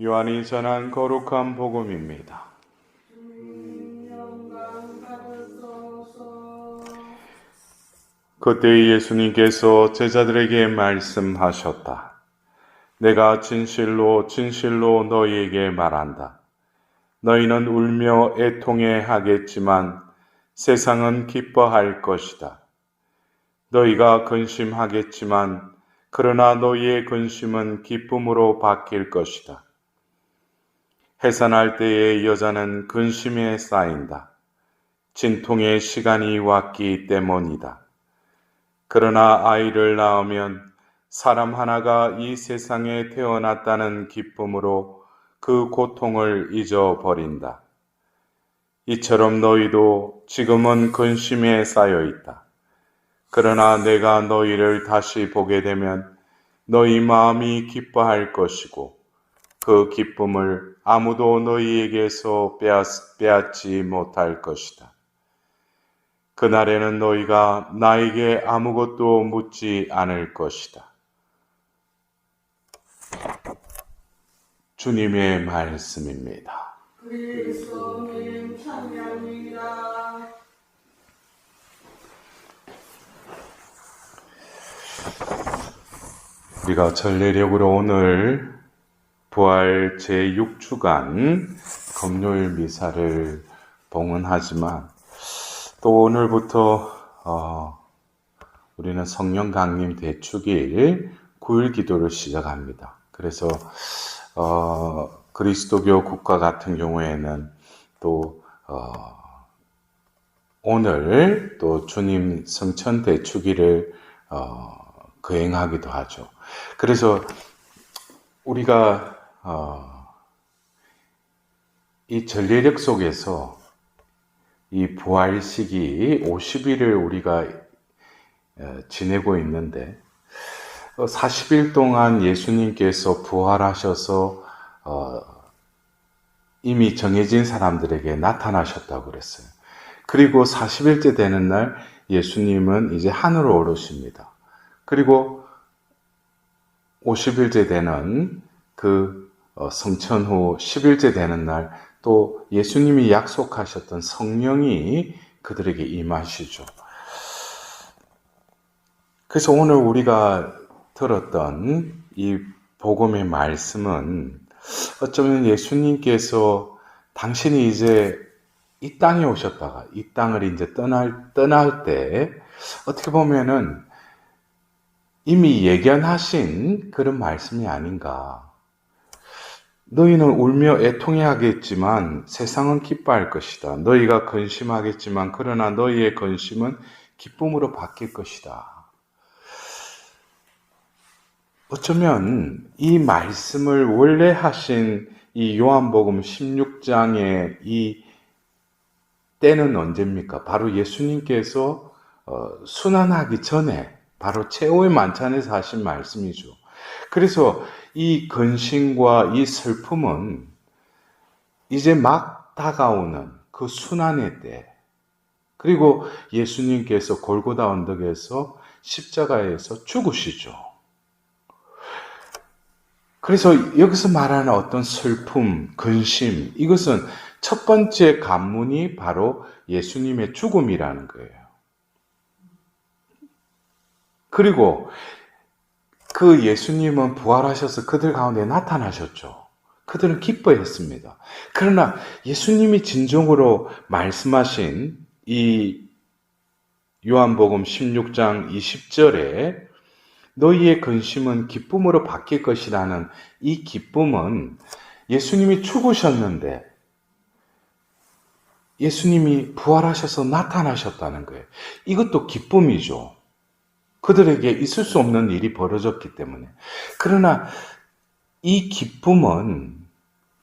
요한이 전한 거룩한 복음입니다. 그때 예수님께서 제자들에게 말씀하셨다. 내가 진실로 진실로 너희에게 말한다. 너희는 울며 애통해 하겠지만 세상은 기뻐할 것이다. 너희가 근심하겠지만 그러나 너희의 근심은 기쁨으로 바뀔 것이다. 해산할 때에 여자는 근심에 쌓인다. 진통의 시간이 왔기 때문이다. 그러나 아이를 낳으면 사람 하나가 이 세상에 태어났다는 기쁨으로 그 고통을 잊어버린다. 이처럼 너희도 지금은 근심에 쌓여 있다. 그러나 내가 너희를 다시 보게 되면 너희 마음이 기뻐할 것이고 그 기쁨을 아무도 너희에게서 빼앗지 못할 것이다. 그날에는 너희가 나에게 아무것도 묻지 않을 것이다. 주님의 말씀입니다. 그리스도님 찬양합니다. 우리가 전례력으로 오늘 부활 제6주간 금요일 미사를 봉헌하지만 또 오늘부터 우리는 성령 강림 대축일 9일 기도를 시작합니다. 그래서 그리스도교 국가 같은 경우에는 또 오늘 또 주님 성천 대축일을 거행하기도 하죠. 그래서 우리가 이 전례력 속에서 이 부활 시기 50일을 우리가 지내고 있는데 40일 동안 예수님께서 부활하셔서 이미 정해진 사람들에게 나타나셨다고 그랬어요. 그리고 40일째 되는 날 예수님은 이제 하늘로 오르십니다. 그리고 50일째 되는 그 성천 후 10일째 되는 날 또 예수님이 약속하셨던 성령이 그들에게 임하시죠. 그래서 오늘 우리가 들었던 이 복음의 말씀은 어쩌면 예수님께서 당신이 이제 이 땅에 오셨다가 이 땅을 이제 떠날 때 어떻게 보면은 이미 예견하신 그런 말씀이 아닌가. 너희는 울며 애통해 하겠지만 세상은 기뻐할 것이다. 너희가 근심하겠지만 그러나 너희의 근심은 기쁨으로 바뀔 것이다. 어쩌면 이 말씀을 원래 하신 이 요한복음 16장의 이 때는 언제입니까? 바로 예수님께서 순환하기 전에 바로 최후의 만찬에서 하신 말씀이죠. 그래서 이 근심과 이 슬픔은 이제 막 다가오는 그 순환의 때, 그리고 예수님께서 골고다 언덕에서 십자가에서 죽으시죠. 그래서 여기서 말하는 어떤 슬픔, 근심, 이것은 첫 번째 관문이 바로 예수님의 죽음이라는 거예요. 그리고 그 예수님은 부활하셔서 그들 가운데 나타나셨죠. 그들은 기뻐했습니다. 그러나 예수님이 진정으로 말씀하신 이 요한복음 16장 20절에 너희의 근심은 기쁨으로 바뀔 것이라는 이 기쁨은 예수님이 죽으셨는데 예수님이 부활하셔서 나타나셨다는 거예요. 이것도 기쁨이죠. 그들에게 있을 수 없는 일이 벌어졌기 때문에. 그러나 이 기쁨은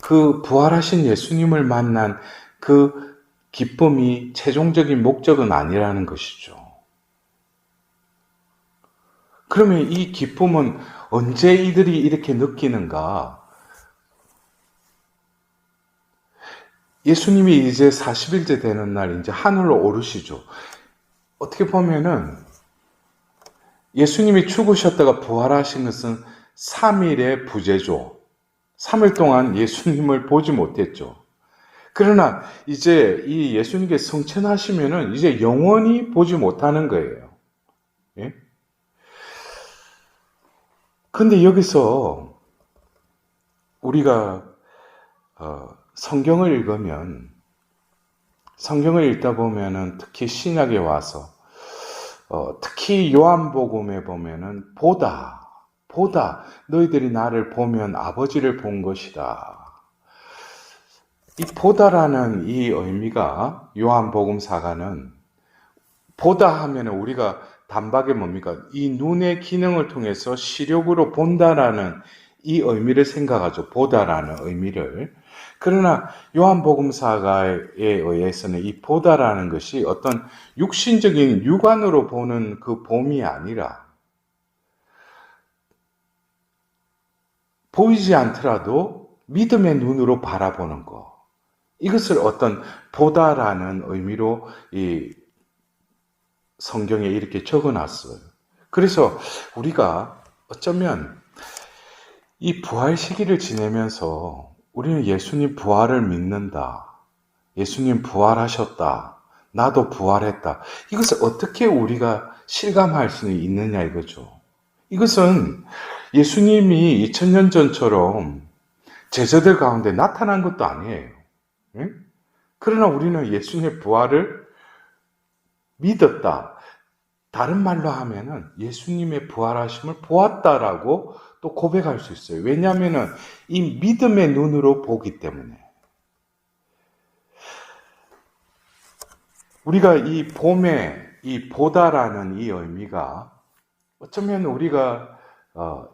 그 부활하신 예수님을 만난 그 기쁨이 최종적인 목적은 아니라는 것이죠. 그러면 이 기쁨은 언제 이들이 이렇게 느끼는가? 예수님이 이제 40일째 되는 날 이제 하늘로 오르시죠. 어떻게 보면은 예수님이 죽으셨다가 부활하신 것은 3일의 부재죠. 3일 동안 예수님을 보지 못했죠. 그러나 이제 이 예수님께 성천하시면은 이제 영원히 보지 못하는 거예요. 예? 근데 여기서 우리가 성경을 읽으면, 성경을 읽다 보면은 특히 신약에 와서 특히 요한복음에 보면은 보다 너희들이 나를 보면 아버지를 본 것이다. 이 보다라는 이 의미가 요한복음사가는 보다 하면은 우리가 단박에 뭡니까? 이 눈의 기능을 통해서 시력으로 본다라는 이 의미를 생각하죠. 보다라는 의미를. 그러나 요한복음사가에 의해서는 이 보다라는 것이 어떤 육신적인 육안으로 보는 그 봄이 아니라 보이지 않더라도 믿음의 눈으로 바라보는 것. 이것을 어떤 보다라는 의미로 이 성경에 이렇게 적어놨어요. 그래서 우리가 어쩌면 이 부활 시기를 지내면서 우리는 예수님 부활을 믿는다. 예수님 부활하셨다. 나도 부활했다. 이것을 어떻게 우리가 실감할 수 있느냐 이거죠. 이것은 예수님이 2000년 전처럼 제자들 가운데 나타난 것도 아니에요. 응? 그러나 우리는 예수님의 부활을 믿었다. 다른 말로 하면은 예수님의 부활하심을 보았다라고 또 고백할 수 있어요. 왜냐하면은 이 믿음의 눈으로 보기 때문에. 우리가 이 봄에 이 보다라는 이 의미가 어쩌면 우리가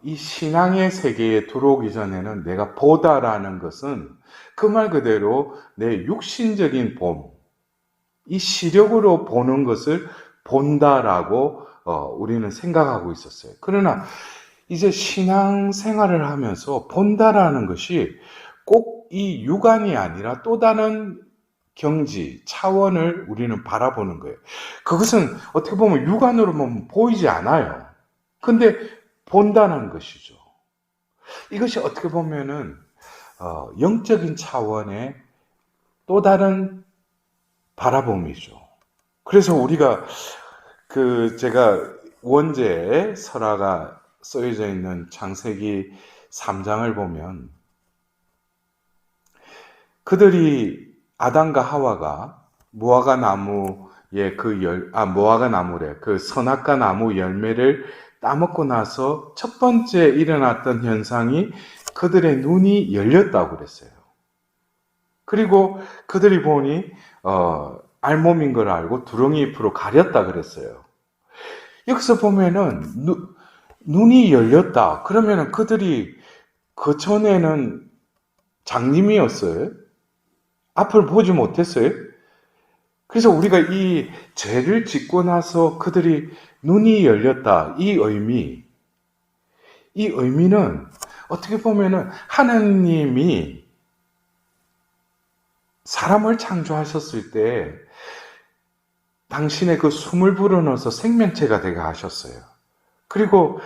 이 신앙의 세계에 들어오기 전에는 내가 보다라는 것은 그 말 그대로 내 육신적인 봄, 이 시력으로 보는 것을 본다라고 우리는 생각하고 있었어요. 그러나 이제 신앙 생활을 하면서 본다라는 것이 꼭 이 육안이 아니라 또 다른 경지, 차원을 우리는 바라보는 거예요. 그것은 어떻게 보면 육안으로 보면 보이지 않아요. 근데 본다는 것이죠. 이것이 어떻게 보면은 영적인 차원의 또 다른 바라봄이죠. 그래서 우리가 제가 원제에 설화가 쓰여져 있는 창세기 3장을 보면 그들이 아담과 하와가 무화과 나무의 무화과 나무래 그 선악과 나무 열매를 따먹고 나서 첫 번째 일어났던 현상이 그들의 눈이 열렸다고 그랬어요. 그리고 그들이 보니 알몸인 걸 알고 두렁이 잎으로 가렸다 그랬어요. 여기서 보면은 눈이 열렸다. 그러면은 그들이 그 전에는 장님이었어요. 앞을 보지 못했어요. 그래서 우리가 이 죄를 짓고 나서 그들이 눈이 열렸다. 이 의미는 어떻게 보면은 하나님이 사람을 창조하셨을 때 당신의 그 숨을 불어넣어서 생명체가 되게 하셨어요. 그리고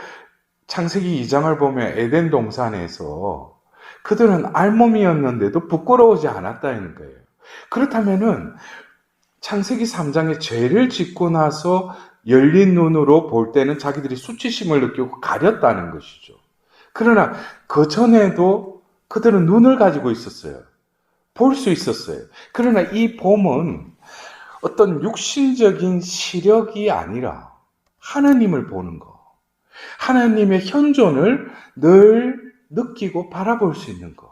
창세기 2장을 보면 에덴 동산에서 그들은 알몸이었는데도 부끄러우지 않았다는 거예요. 그렇다면은 창세기 3장에 죄를 짓고 나서 열린 눈으로 볼 때는 자기들이 수치심을 느끼고 가렸다는 것이죠. 그러나 그 전에도 그들은 눈을 가지고 있었어요. 볼 수 있었어요. 그러나 이 봄은 어떤 육신적인 시력이 아니라 하나님을 보는 것. 하나님의 현존을 늘 느끼고 바라볼 수 있는 것.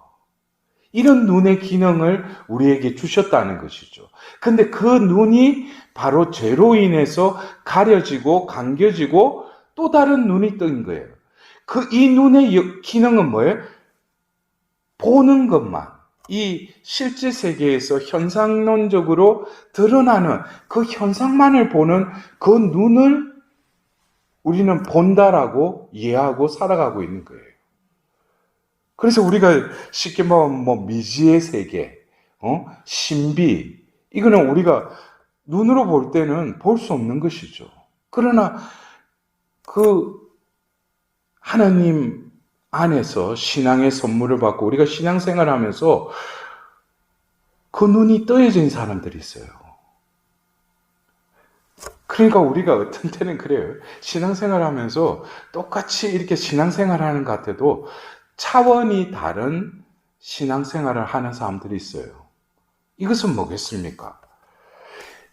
이런 눈의 기능을 우리에게 주셨다는 것이죠. 근데 그 눈이 바로 죄로 인해서 가려지고 감겨지고 또 다른 눈이 뜬 거예요. 이 눈의 기능은 뭐예요? 보는 것만. 이 실제 세계에서 현상론적으로 드러나는 그 현상만을 보는 그 눈을 우리는 본다라고 이해하고 살아가고 있는 거예요. 그래서 우리가 쉽게 말하면 미지의 세계, 신비, 이거는 우리가 눈으로 볼 때는 볼 수 없는 것이죠. 그러나 그 하나님 안에서 신앙의 선물을 받고 우리가 신앙생활을 하면서 그 눈이 떠여진 사람들이 있어요. 그러니까 우리가 어떤 때는 그래요. 신앙생활 하면서 똑같이 이렇게 신앙생활 하는 것 같아도 차원이 다른 신앙생활을 하는 사람들이 있어요. 이것은 뭐겠습니까?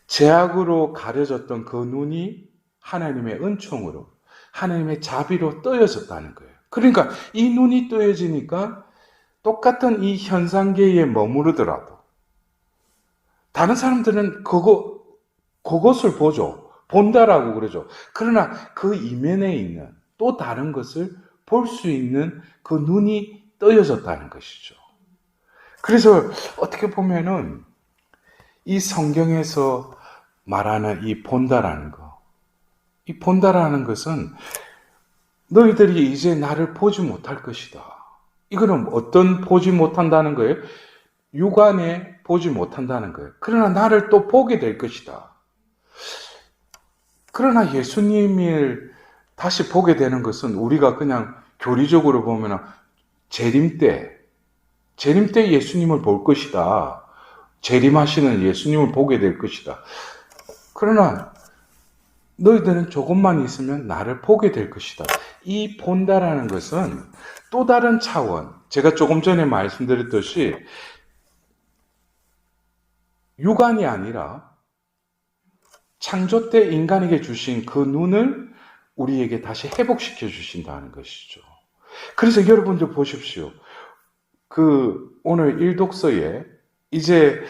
죄악으로 가려졌던 그 눈이 하나님의 은총으로, 하나님의 자비로 떠여졌다는 거예요. 그러니까 이 눈이 떠여지니까 똑같은 이 현상계에 머무르더라도 다른 사람들은 그것을 보죠. 본다라고 그러죠. 그러나 그 이면에 있는 또 다른 것을 볼 수 있는 그 눈이 떠여졌다는 것이죠. 그래서 어떻게 보면은 이 성경에서 말하는 이 본다라는 거, 이 본다라는 것은 너희들이 이제 나를 보지 못할 것이다. 이거는 어떤 보지 못한다는 거예요? 육안에 보지 못한다는 거예요. 그러나 나를 또 보게 될 것이다. 그러나 예수님을 다시 보게 되는 것은 우리가 그냥 교리적으로 보면 재림 때 예수님을 볼 것이다. 재림하시는 예수님을 보게 될 것이다. 그러나 너희들은 조금만 있으면 나를 보게 될 것이다. 이 본다라는 것은 또 다른 차원, 제가 조금 전에 말씀드렸듯이 육안이 아니라 창조 때 인간에게 주신 그 눈을 우리에게 다시 회복시켜 주신다는 것이죠. 그래서 여러분들 보십시오. 오늘 일독서에 이제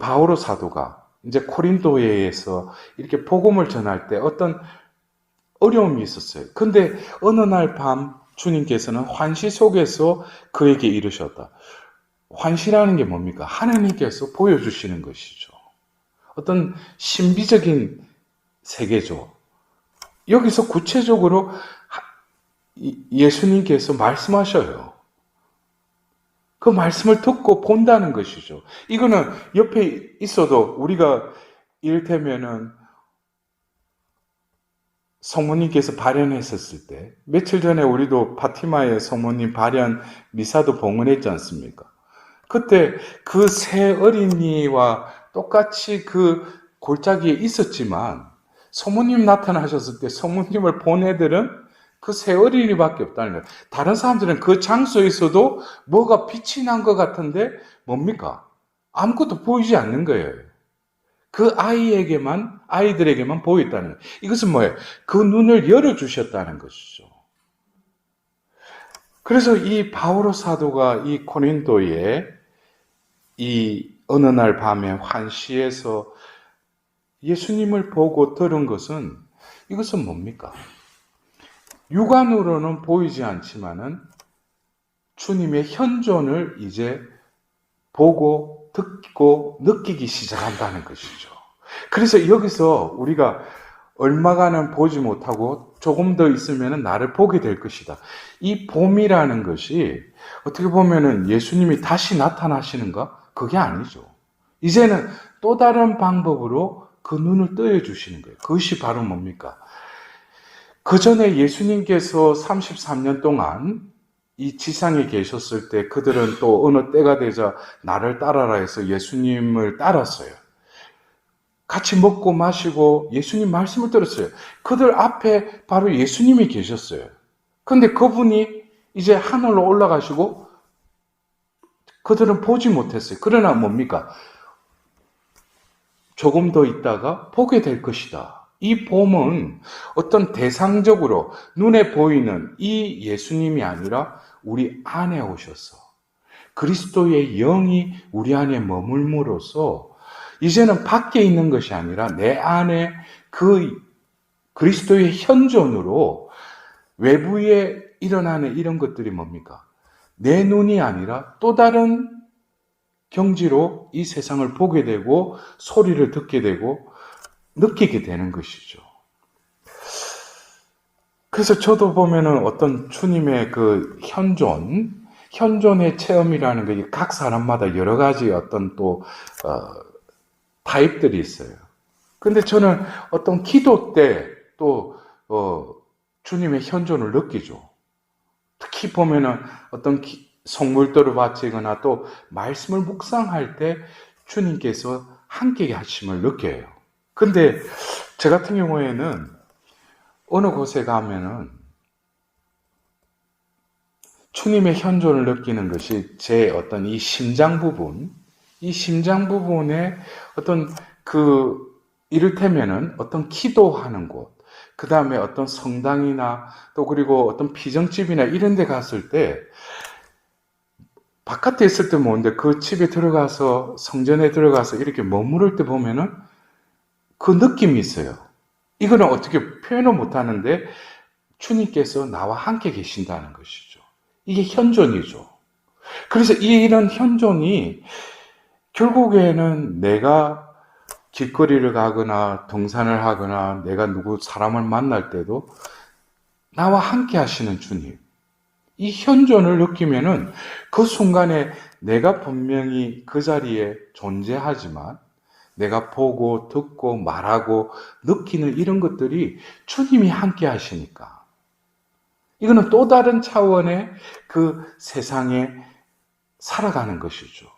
바오로 사도가 이제 코린도에서 이렇게 복음을 전할 때 어떤 어려움이 있었어요. 근데 어느 날 밤 주님께서는 환시 속에서 그에게 이르셨다. 환시라는 게 뭡니까? 하나님께서 보여주시는 것이죠. 어떤 신비적인 세계죠. 여기서 구체적으로 예수님께서 말씀하셔요. 그 말씀을 듣고 본다는 것이죠. 이거는 옆에 있어도 우리가 이를테면은 성모님께서 발현했었을 때 며칠 전에 우리도 파티마의 성모님 발현 미사도 봉헌했지 않습니까? 그때 그 새 어린이와 똑같이 그 골짜기에 있었지만 성모님 나타나셨을 때 성모님을 본 애들은 그 새 어린이밖에 없다는 거예요. 다른 사람들은 그 장소에서도 뭐가 빛이 난 것 같은데 뭡니까? 아무것도 보이지 않는 거예요. 그 아이들에게만 보였다는 거예요. 이것은 뭐예요? 그 눈을 열어주셨다는 것이죠. 그래서 이 바오로 사도가 이 고린도에 이 어느 날 밤에 환시에서 예수님을 보고 들은 것은 이것은 뭡니까? 육안으로는 보이지 않지만은 주님의 현존을 이제 보고 듣고 느끼기 시작한다는 것이죠. 그래서 여기서 우리가 얼마간은 보지 못하고 조금 더 있으면 나를 보게 될 것이다. 이 봄이라는 것이 어떻게 보면은 예수님이 다시 나타나시는가? 그게 아니죠. 이제는 또 다른 방법으로 그 눈을 떠여주시는 거예요. 그것이 바로 뭡니까? 그 전에 예수님께서 33년 동안 이 지상에 계셨을 때 그들은 또 어느 때가 되자 나를 따라라 해서 예수님을 따랐어요. 같이 먹고 마시고 예수님 말씀을 들었어요. 그들 앞에 바로 예수님이 계셨어요. 근데 그분이 이제 하늘로 올라가시고 그들은 보지 못했어요. 그러나 뭡니까? 조금 더 있다가 보게 될 것이다. 이 봄은 어떤 대상적으로 눈에 보이는 이 예수님이 아니라 우리 안에 오셔서 그리스도의 영이 우리 안에 머물므로써 이제는 밖에 있는 것이 아니라 내 안에 그 그리스도의 현존으로 외부에 일어나는 이런 것들이 뭡니까? 내 눈이 아니라 또 다른 경지로 이 세상을 보게 되고 소리를 듣게 되고 느끼게 되는 것이죠. 그래서 저도 보면은 어떤 주님의 그 현존의 체험이라는 게 각 사람마다 여러 가지 어떤 또 타입들이 있어요. 근데 저는 어떤 기도 때 또 주님의 현존을 느끼죠. 특히 보면은 어떤 성물도를 바치거나 또 말씀을 묵상할 때 주님께서 함께 하심을 느껴요. 근데 저 같은 경우에는 어느 곳에 가면은 주님의 현존을 느끼는 것이 제 어떤 이 심장 부분에 어떤 이를테면은 어떤 기도하는 곳, 그 다음에 어떤 성당이나 또 그리고 어떤 피정집이나 이런 데 갔을 때 바깥에 있을 때 모르는데 그 집에 들어가서 성전에 들어가서 이렇게 머무를 때 보면은 그 느낌이 있어요. 이거는 어떻게 표현을 못 하는데 주님께서 나와 함께 계신다는 것이죠. 이게 현존이죠. 그래서 이런 현존이 결국에는 내가 길거리를 가거나 등산을 하거나 내가 사람을 만날 때도 나와 함께 하시는 주님. 이 현존을 느끼면은 그 순간에 내가 분명히 그 자리에 존재하지만 내가 보고 듣고 말하고 느끼는 이런 것들이 주님이 함께 하시니까 이거는 또 다른 차원의 그 세상에 살아가는 것이죠.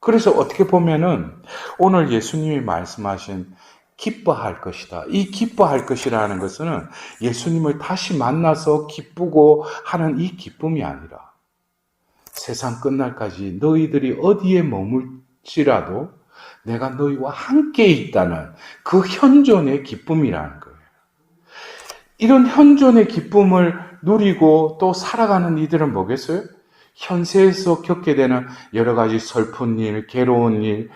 그래서 어떻게 보면은 오늘 예수님이 말씀하신 기뻐할 것이다. 이 기뻐할 것이라는 것은 예수님을 다시 만나서 기쁘고 하는 이 기쁨이 아니라 세상 끝날까지 너희들이 어디에 머물지라도 내가 너희와 함께 있다는 그 현존의 기쁨이라는 거예요. 이런 현존의 기쁨을 누리고 또 살아가는 이들은 뭐겠어요? 현세에서 겪게 되는 여러 가지 슬픈 일, 괴로운 일,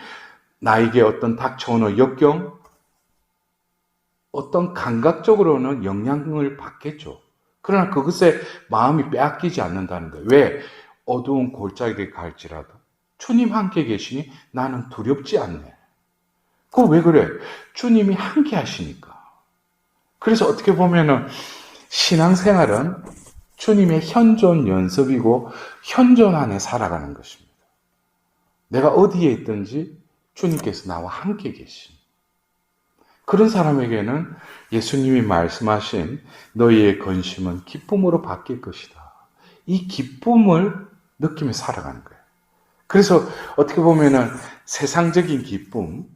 나에게 어떤 닥쳐오는 역경, 어떤 감각적으로는 영향을 받겠죠. 그러나 그것에 마음이 빼앗기지 않는다는 거예요. 왜? 어두운 골짜기에 갈지라도 주님 함께 계시니 나는 두렵지 않네. 그거 왜 그래? 주님이 함께 하시니까. 그래서 어떻게 보면은 신앙생활은 주님의 현존 연습이고 현존 안에 살아가는 것입니다. 내가 어디에 있든지 주님께서 나와 함께 계신 그런 사람에게는 예수님이 말씀하신 너희의 근심은 기쁨으로 바뀔 것이다. 이 기쁨을 느끼며 살아가는 거예요. 그래서 어떻게 보면은 세상적인 기쁨,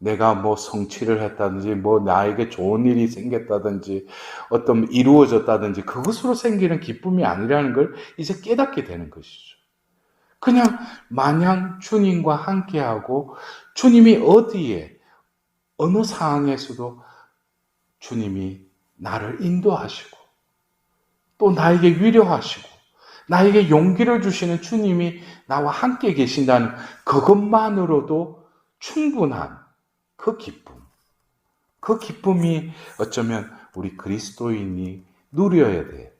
내가 뭐 성취를 했다든지, 뭐 나에게 좋은 일이 생겼다든지, 어떤 이루어졌다든지, 그것으로 생기는 기쁨이 아니라는 걸 이제 깨닫게 되는 것이죠. 그냥 마냥 주님과 함께하고, 주님이 어디에, 어느 상황에서도 주님이 나를 인도하시고, 또 나에게 위로하시고, 나에게 용기를 주시는 주님이 나와 함께 계신다는 그것만으로도 충분한 그 기쁨. 그 기쁨이 어쩌면 우리 그리스도인이 누려야 돼.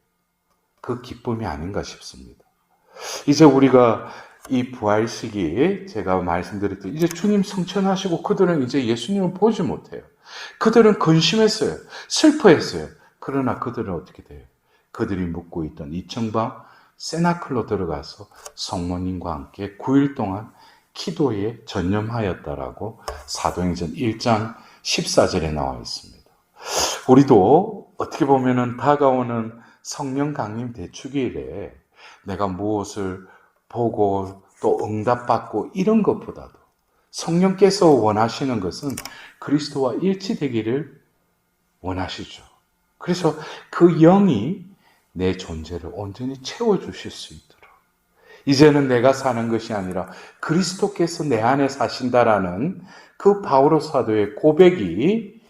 그 기쁨이 아닌가 싶습니다. 이제 우리가 이 부활 시기에 제가 말씀드렸듯이 이제 주님 성천하시고 그들은 이제 예수님을 보지 못해요. 그들은 근심했어요. 슬퍼했어요. 그러나 그들은 어떻게 돼요? 그들이 묵고 있던 이청방 세나클로 들어가서 성모님과 함께 9일 동안 기도에 전념하였다라고 사도행전 1장 14절에 나와 있습니다. 우리도 어떻게 보면은 다가오는 성령 강림 대축일에 내가 무엇을 보고 또 응답받고 이런 것보다도 성령께서 원하시는 것은 그리스도와 일치되기를 원하시죠. 그래서 그 영이 내 존재를 온전히 채워주실 수 있도록 이제는 내가 사는 것이 아니라 그리스도께서 내 안에 사신다라는 그 바오로 사도의 고백이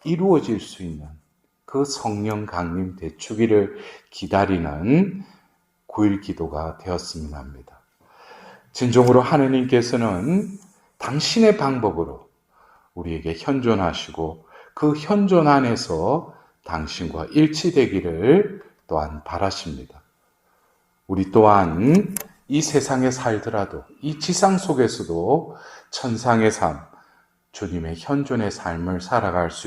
이루어질 수 있는 그 성령 강림 대축일을 기다리는 9일 기도가 되었으면 합니다. 진정으로 하느님께서는 당신의 방법으로 우리에게 현존하시고 그 현존 안에서 당신과 일치되기를 또한 바라십니다. 우리 또한 이 세상에 살더라도 이 지상 속에서도 천상의 삶, 주님의 현존의 삶을 살아갈 수